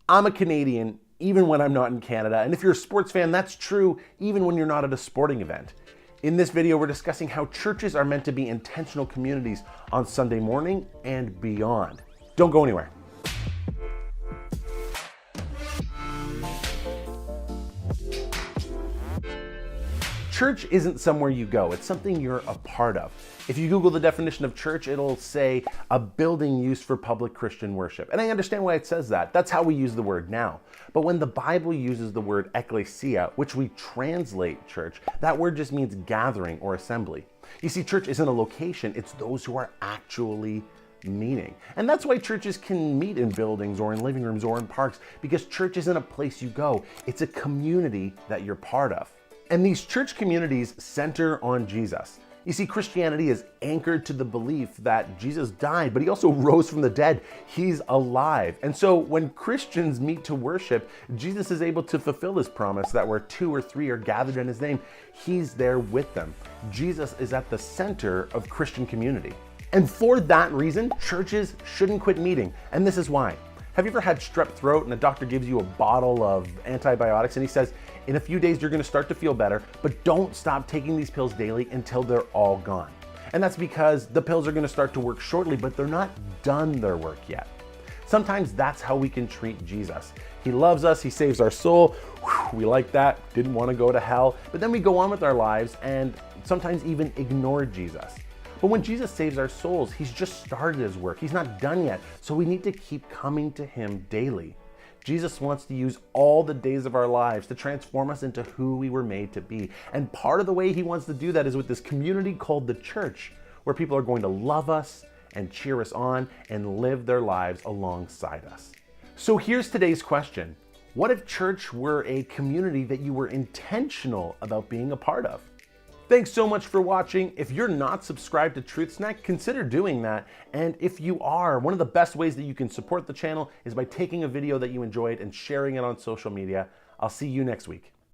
I'm a Canadian, even when I'm not in Canada. And if you're a sports fan, that's true even when you're not at a sporting event. In this video, we're discussing how churches are meant to be intentional communities on Sunday morning and beyond. Don't go anywhere. Church isn't somewhere you go, it's something you're a part of. If you Google the definition of church, it'll say a building used for public Christian worship. And I understand why it says that. That's how we use the word now. But when the Bible uses the word ecclesia, which we translate church, that word just means gathering or assembly. You see, church isn't a location, it's those who are actually meeting. And that's why churches can meet in buildings or in living rooms or in parks, because church isn't a place you go, it's a community that you're part of. And these church communities center on Jesus. You see, Christianity is anchored to the belief that Jesus died, but he also rose from the dead. He's alive. And so when Christians meet to worship, Jesus is able to fulfill his promise that where 2 or 3 are gathered in his name, he's there with them. Jesus is at the center of Christian community. And for that reason, churches shouldn't quit meeting. And this is why. Have you ever had strep throat and a doctor gives you a bottle of antibiotics and he says, in a few days you're gonna start to feel better, but don't stop taking these pills daily until they're all gone. And that's because the pills are gonna start to work shortly, but they're not done their work yet. Sometimes that's how we can treat Jesus. He loves us, he saves our soul. Whew, we like that, didn't wanna go to hell, but then we go on with our lives and sometimes even ignore Jesus. But when Jesus saves our souls, he's just started his work. He's not done yet. So we need to keep coming to him daily. Jesus wants to use all the days of our lives to transform us into who we were made to be. And part of the way he wants to do that is with this community called the church, where people are going to love us and cheer us on and live their lives alongside us. So here's today's question. What if church were a community that you were intentional about being a part of? Thanks so much for watching. If you're not subscribed to Truth Snack, consider doing that. And if you are, one of the best ways that you can support the channel is by taking a video that you enjoyed and sharing it on social media. I'll see you next week.